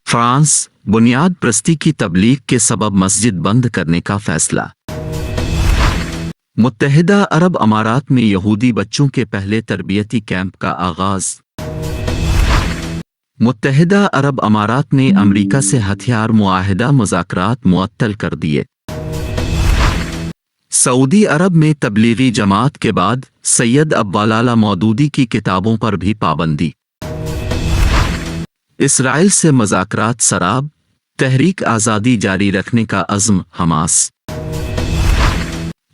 France बुनियाद परस्ती की तबलीग के सबब मस्जिद बंद करने का फैसला। मुत्तहिदा अरब अमारात में यहूदी बच्चों के पहले तरबियती कैंप का आगाज। मुत्तहिदा अरब अमारात ने अमेरिका से हथियार मुआहिदा मुज़ाकरात मुअत्तल कर दिए। सऊदी अरब में तबलीगी जमात के बाद सैयद अब्बालाला मौदूदी की किताबों पर भी पाबंदी। इसराइल से मुज़ाकरात सराब, तहरीक आज़ादी जारी रखने का अज़्म हमास।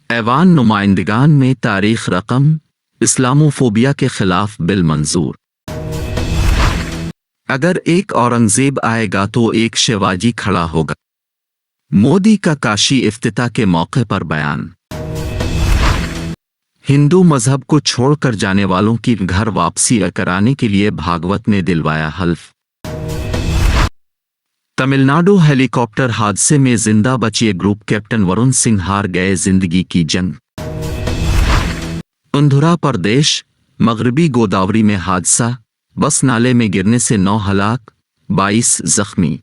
ऐवान नुमाइंदगान में तारीख़ रकम, इस्लामोफोबिया के खिलाफ बिल मंजूर। अगर एक औरंगज़ेब आएगा तो एक शिवाजी खड़ा होगा। मोदी का काशी इफ्तिताह के मौके पर बयान। हिंदू मजहब को छोड़कर जाने वालों की घर वापसी कराने के लिए भागवत ने दिलवाया हल्फ। तमिलनाडु हेलीकॉप्टर हादसे में जिंदा बचिए ग्रुप कैप्टन वरुण सिंह हार गए जिंदगी की जंग। उंधुरा प्रदेश मगरबी गोदावरी में हादसा, बस नाले में गिरने से 9 हलाक, 22 जख्मी।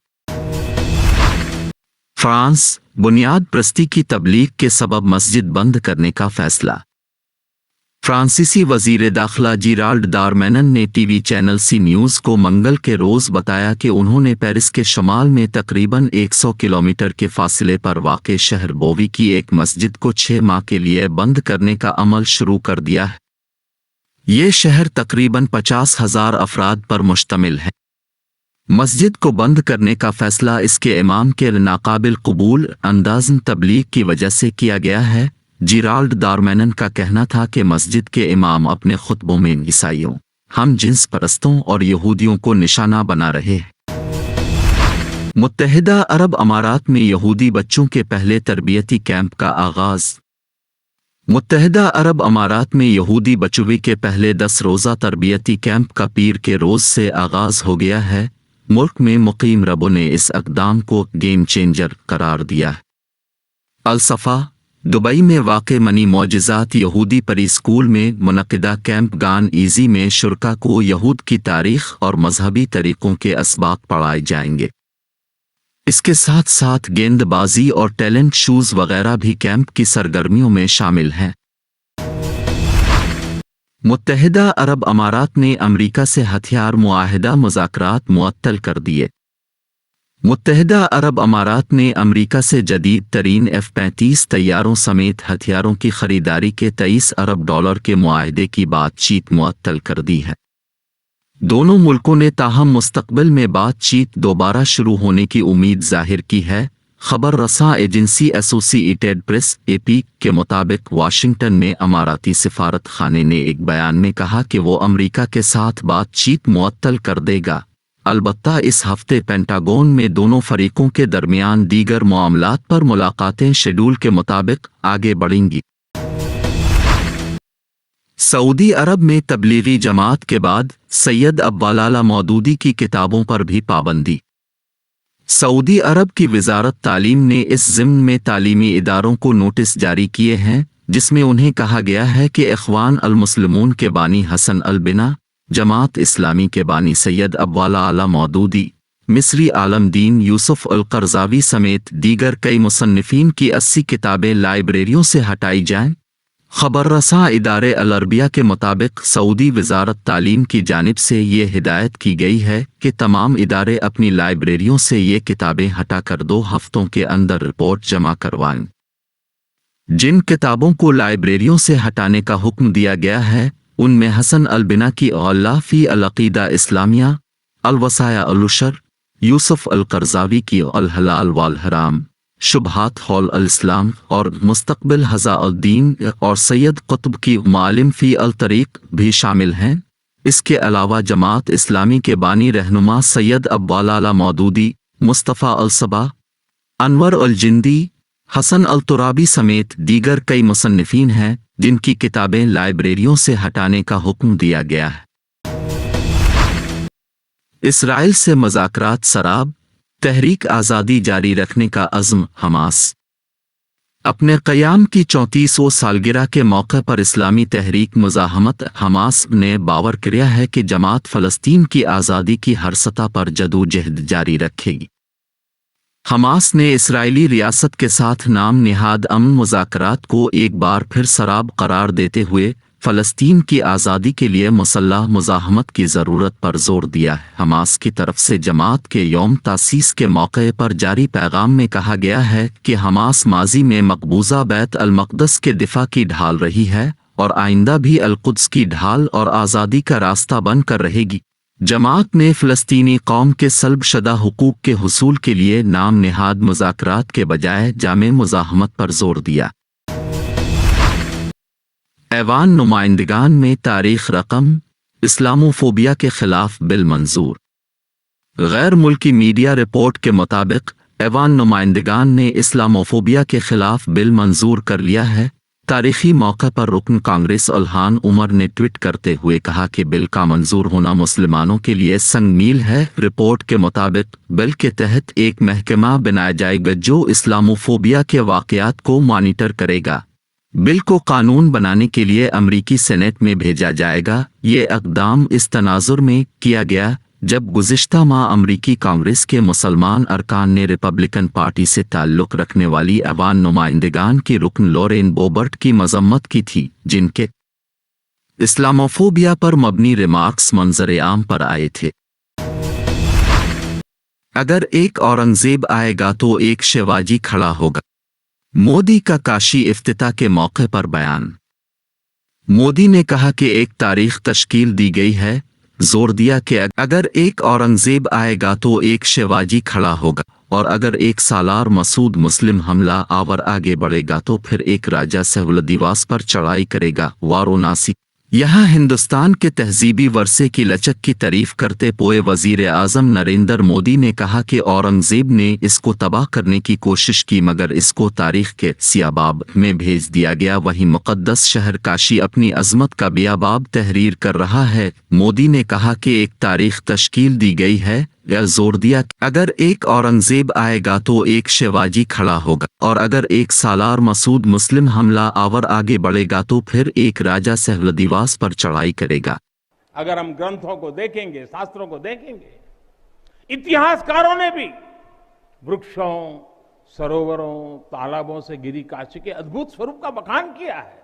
फ्रांस बुनियाद परस्ती की तबलीग के सबब मस्जिद बंद करने का फैसला। फ्रांसीसी वजीर दाखिला जिराल्ड दारमैनन ने टीवी चैनल सी न्यूज़ को मंगल के रोज़ बताया कि उन्होंने पेरिस के शुमाल में तकरीबन 100 किलोमीटर के फासले पर वाक़े शहर बोवी की एक मस्जिद को 6 माह के लिए बंद करने का अमल शुरू कर दिया है। ये शहर तकरीबन 50,000 अफराद पर मुश्तमिल है। मस्जिद को बंद करने का फैसला इसके इमाम के नाकाबिल कबूल अंदाज़न तबलीग की वजह से किया गया है। जिराल्ड दारमैनन का कहना था कि मस्जिद के इमाम अपने खुतबों में ईसाइयों, हम जिन्स परस्तों और यहूदियों को निशाना बना रहे हैं। मुत्तहिदा अरब अमारात में यहूदी बच्चों के पहले तरबियती कैंप का आगाज। मुत्तहिदा अरब अमारात में यहूदी बच्चों के पहले 10 रोज़ा तरबियती कैंप का पीर के रोज़ से आगाज हो गया है। मुल्क में मुकीम रबों ने इस इक़दाम को गेम चेंजर करार दिया है। अल-सफ़ा दुबई में वाक़े मनी मौजिज़ात यहूदी परी स्कूल में मुनक़िदा कैंप गान ईज़ी में शुरका को यहूद की तारीख़ और मजहबी तरीक़ों के असबाक पढ़ाए जाएंगे। इसके साथ साथ गेंदबाजी और टैलेंट शूज़ वगैरह भी कैंप की सरगर्मियों में शामिल हैं। मुत्तहिदा अरब अमारात ने अमेरिका से हथियार मुआहिदा मुज़ाकरात मुअत्तल कर दिए। मुत्तहिदा अरब अमारात ने अमेरिका से जदीद तरीन F-35 तैयारों समेत हथियारों की खरीदारी के 23 अरब डॉलर के मुआहदे की बातचीत मुअत्तल कर दी है। दोनों मुल्कों ने ताहम मुस्तकबिल में बातचीत दोबारा शुरू होने की उम्मीद जाहिर की है। खबर रसां एजेंसी एसोसिएटेड प्रेस AP के मुताबिक वाशिंगटन में अमाराती सिफारत खाने ने एक बयान में कहा कि वो अमेरिका के साथ बातचीत मुअत्तल कर देगा। अलबत्ता इस हफ्ते पेंटागोन में दोनों फरीकों के दरमियान दीगर मामलात पर मुलाकातें शेड्यूल के मुताबिक आगे बढ़ेंगी। सऊदी अरब में तबलीगी जमात के बाद सैयद अब्बालाला मौदूदी की किताबों पर भी पाबंदी। सऊदी अरब की वज़ारत तालीम ने इस ज़िम्न में तालीमी इदारों को नोटिस जारी किए हैं, जिसमें उन्हें कहा गया है कि इख़वान अल मुस्लिमून के बानी हसन अल बिना, जमात इस्लामी के बानी सैयद अब्बालाला मौदूदी, मिस्री आलमदीन यूसुफ अल क़रज़ावी समेत दीगर कई मुसन्निफ़ीन की 80 किताबें लाइब्रेरियों से हटाई जाएं। खबर रसां इदारे अल अरबिया के मुताबिक सऊदी वज़ारत तालीम की जानिब से ये हिदायत की गई है कि तमाम इदारे अपनी लाइब्रेरियों से ये किताबें हटाकर 2 हफ्तों के अंदर रिपोर्ट जमा करवाएं। जिन किताबों को लाइब्रेरियों से हटाने का हुक्म दिया गया है उनमें हसन अल बिना की अल्लाह फ़ी अल-अक़ीदा इस्लामिया, अल-वसाया अल-उशर, यूसुफ अल क़रज़ावी की अल हलाल वल हराम, शुबहात हौल अल इस्लाम और मुस्तक़बिल हज़ा अल दीन और सैयद क़ुत्ब की मालिम फ़ी अल तरीक़ भी शामिल हैं। इसके अलावा जमात इस्लामी के बानी रहनुमा सैयद अब्बालाला मौदूदी, मुस्तफ़ा अल सबा, अनवर अल जिंदी, हसन अल तुराबी समेत दीगर कई मुसन्निफ़ीन हैं जिनकी किताबें लाइब्रेरियों से हटाने का हुक्म दिया गया है। इसराइल से मुज़ाकरात सराब, तहरीक आज़ादी जारी रखने का अज़्म हमास। अपने क़याम की 34वीं सालगिरह के मौके पर इस्लामी तहरीक मुज़ाहमत हमास ने बावर किया है कि जमात फ़लस्तीन की आज़ादी की हर सतह पर जदोजहद जारी रखेगी। हमास ने इस्राएली रियासत के साथ नाम निहाद अमन मुज़ाकरात को एक बार फिर सराब करार देते हुए फ़लस्तीन की आज़ादी के लिए मुसल्लह मुज़ाहमत की ज़रूरत पर जोर दिया है। हमास की तरफ से जमात के यौम तासीस के मौके पर जारी पैगाम में कहा गया है कि हमास माजी में मकबूजा बैत अल-मक़दस के दिफा की ढाल रही है और आइंदा भी अल-कुद्स की ढाल और आज़ादी का रास्ता बनकर रहेगी। जमात ने फ़लस्तीनी कौम के सल्बशदा हुकूक के हुसूल के लिए नाम निहाद मुज़ाकरात के बजाय जामे मुज़ाहमत पर जोर दिया। ऐवान नुमाइंदगान में तारीख रकम इस्लामोफोबिया के खिलाफ बिल मंजूर। गैर मुल्की मीडिया रिपोर्ट के मुताबिक ऐवान नुमाइंदगान ने इस्लामोफोबिया के खिलाफ बिल मंजूर कर लिया है। तारीखी मौके पर रुकन कांग्रेस इल्हान उमर ने ट्वीट करते हुए कहा कि बिल का मंजूर होना मुसलमानों के लिए संग मील है। रिपोर्ट के मुताबिक बिल के तहत एक महकमा बनाया जाएगा जो इस्लामोफोबिया के वाक़यात को मॉनिटर करेगा। बिल को कानून बनाने के लिए अमरीकी सेनेट में भेजा जाएगा। ये इक़दाम इस तनाजुर में किया गया जब गुज़िश्ता माह अमरीकी कांग्रेस के मुसलमान अरकान ने रिपब्लिकन पार्टी से ताल्लुक़ रखने वाली ऐवान नुमाइंदगान की रुकन लॉरेन बोबर्ट की मज़म्मत की थी, जिनके इस्लामोफोबिया पर मबनी रिमार्क्स मंजर आम पर आए थे। अगर एक औरंगज़ेब आएगा तो एक शिवाजी खड़ा होगा। मोदी का काशी इफ्तिताह के मौके पर बयान। मोदी ने कहा कि एक तारीख तश्कील दी गई है, जोर दिया कि अगर एक औरंगज़ेब आएगा तो एक शिवाजी खड़ा होगा और अगर एक सालार मसूद मुस्लिम हमला आवर आगे बढ़ेगा तो फिर एक राजा सहूलदिवास पर चढ़ाई करेगा। वाराणसी। यहाँ हिंदुस्तान के तहजीबी वर्से की लचक की तारीफ करते हुए वज़ीर आज़म नरेंद्र मोदी ने कहा कि औरंगज़ेब ने इसको तबाह करने की कोशिश की मगर इसको तारीख़ के सियाबाब में भेज दिया गया। वहीं मुक़द्दस शहर काशी अपनी अज़मत का बियाबाब तहरीर कर रहा है। मोदी ने कहा कि एक तारीख़ तश्कील दी गई है, यह जोर दिया कि अगर एक औरंगज़ेब आएगा तो एक शिवाजी खड़ा होगा और अगर एक सालार मसूद मुस्लिम हमला आवर आगे बढ़ेगा तो फिर एक राजा सहूलदिवास पर चढ़ाई करेगा। अगर हम ग्रंथों को देखेंगे, शास्त्रों को देखेंगे, इतिहासकारों ने भी वृक्षों, सरोवरों, तालाबों से घिरी काशी के अद्भुत स्वरूप का बखान किया है,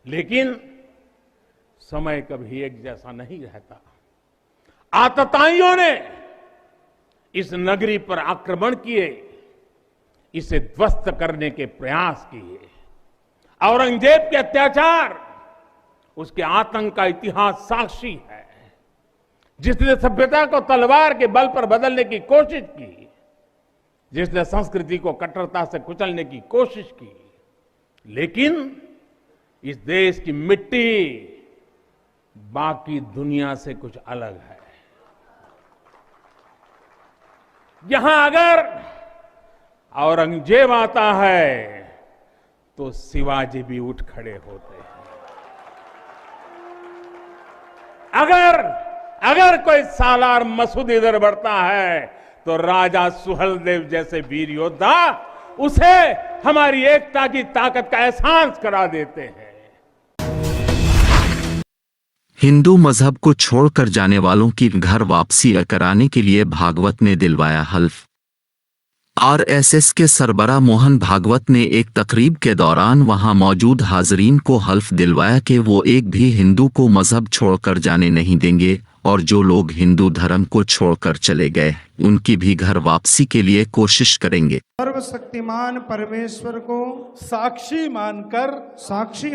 लेकिन समय कभी एक जैसा नहीं रहता। आतताइयों ने इस नगरी पर आक्रमण किए, इसे ध्वस्त करने के प्रयास किए। औरंगजेब के अत्याचार, उसके आतंक का इतिहास साक्षी है। जिसने सभ्यता को तलवार के बल पर बदलने की कोशिश की, जिसने संस्कृति को कट्टरता से कुचलने की कोशिश की, लेकिन इस देश की मिट्टी बाकी दुनिया से कुछ अलग है। यहां अगर औरंगजेब आता है तो शिवाजी भी उठ खड़े होते हैं। अगर कोई सालार मसूद इधर बढ़ता है तो राजा सुहेलदेव जैसे वीर योद्धा उसे हमारी एकता की ताकत का एहसास करा देते हैं। हिंदू मजहब को छोड़कर जाने वालों की घर वापसी कराने के लिए भागवत ने दिलवाया हल्फ। आरएसएस के सरबराह मोहन भागवत ने एक तकरीब के दौरान वहां मौजूद हाजरीन को हल्फ दिलवाया कि वो एक भी हिंदू को मजहब छोड़कर जाने नहीं देंगे और जो लोग हिंदू धर्म को छोड़कर चले गए उनकी भी घर वापसी के लिए कोशिश करेंगे। सर्वशक्तिमान परमेश्वर को साक्षी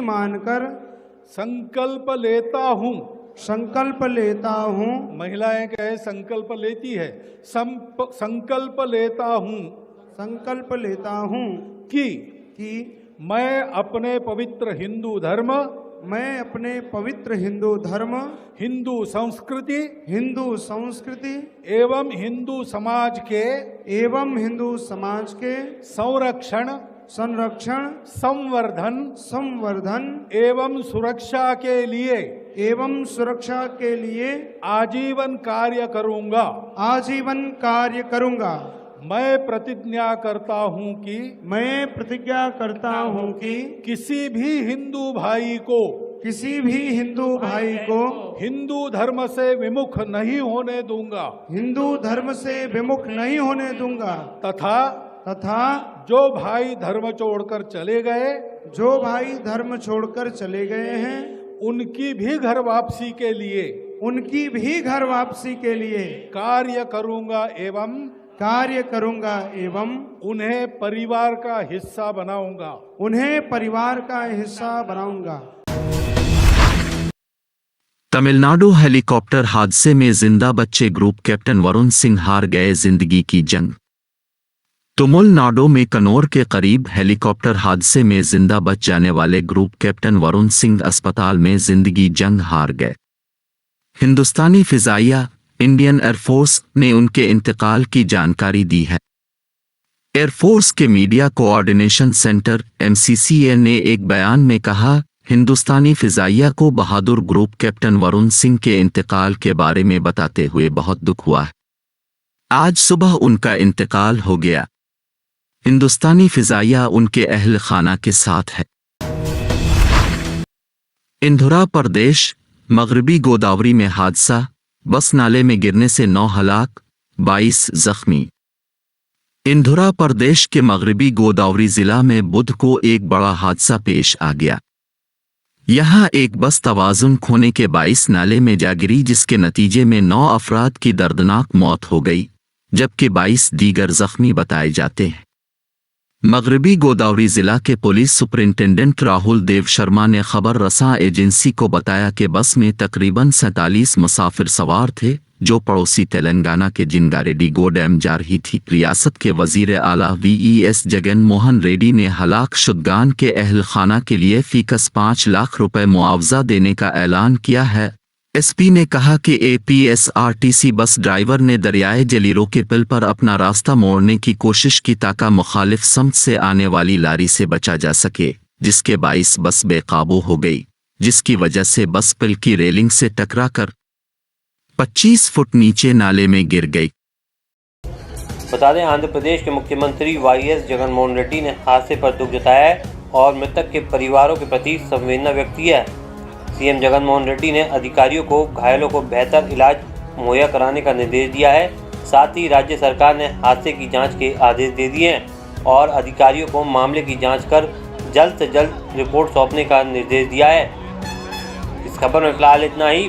मानकर संकल्प लेता हूँ। महिलाएं कहे संकल्प लेती है, संकल्प लेता हूँ कि मैं अपने पवित्र हिंदू धर्म, हिंदू संस्कृति एवं हिंदू समाज के संरक्षण, संवर्धन एवं सुरक्षा के लिए आजीवन कार्य करूंगा। मैं प्रतिज्ञा करता हूं कि मैं प्रतिज्ञा करता हूं कि किसी भी हिंदू भाई को किसी भी हिंदू भाई को हिंदू धर्म से विमुख नहीं होने दूंगा हिंदू धर्म से विमुख नहीं होने दूंगा तथा जो भाई धर्म छोड़कर चले गए जो भाई धर्म छोड़कर चले गए हैं उनकी भी घर वापसी के लिए कार्य करूंगा एवं उन्हें परिवार का हिस्सा बनाऊंगा। तमिलनाडु हेलीकॉप्टर हादसे में जिंदा बचे ग्रुप कैप्टन वरुण सिंह हार गए जिंदगी की जंग। तमिलनाडु में कन्नौर के करीब हेलीकॉप्टर हादसे में जिंदा बच जाने वाले ग्रुप कैप्टन वरुण सिंह अस्पताल में जिंदगी जंग हार गए। हिंदुस्तानी फिजाइया इंडियन एयरफोर्स ने उनके इंतकाल की जानकारी दी है। एयरफोर्स के मीडिया कोऑर्डिनेशन सेंटर MCCA ने एक बयान में कहा, हिंदुस्तानी फिजाइया को बहादुर ग्रुप कैप्टन वरुण सिंह के इंतकाल के बारे में बताते हुए बहुत दुख हुआ है। आज सुबह उनका इंतकाल हो गया। हिंदुस्तानी फिजाइया उनके अहल खाना के साथ है। इंधुरा प्रदेश मगरबी गोदावरी में हादसा, बस नाले में गिरने से 9 हलाक 22 जख्मी। इंधुरा प्रदेश के मगरबी गोदावरी जिला में बुध को एक बड़ा हादसा पेश आ गया। यहां एक बस तवाजुन खोने के बाइस नाले में जा गिरी, जिसके नतीजे में 9 अफराद की दर्दनाक मौत हो गई, जबकि 22 दीगर जख्मी बताए जाते हैं। मगरबी गोदावरी जिला के पुलिस सुपरिंटेंडेंट राहुल देव शर्मा ने खबर रसां एजेंसी को बताया कि बस में तकरीबन 47 मुसाफिर सवार थे, जो पड़ोसी तेलंगाना के जिंगारेड्डी डैम जा रही थी। रियासत के वजीर आला VES जगन मोहन रेड्डी ने हलाक शुदगान के अहल खाना के लिए फीकस 5 लाख रुपए मुआवजा देने का ऐलान किया है। SP ने कहा कि APSRTC बस ड्राइवर ने दरियाए जलीरो के पुल पर अपना रास्ता मोड़ने की कोशिश की ताकि मुखालिफ समत से आने वाली लारी से बचा जा सके, जिसके बाइस बस बेकाबू हो गई, जिसकी वजह से बस पुल की रेलिंग से टकराकर 25 फुट नीचे नाले में गिर गई। बता दें, आंध्र प्रदेश के मुख्यमंत्री YS जगन मोहन रेड्डी ने हादसे पर दुख जताया है और मृतक के परिवारों के प्रति संवेदना व्यक्त किया है। CM जगन मोहन रेड्डी ने अधिकारियों को घायलों को बेहतर इलाज मुहैया कराने का निर्देश दिया है। साथ ही राज्य सरकार ने हादसे की जांच के आदेश दे दिए हैं और अधिकारियों को मामले की जांच कर जल्द से जल्द रिपोर्ट सौंपने का निर्देश दिया है। इस खबर में फिलहाल इतना ही।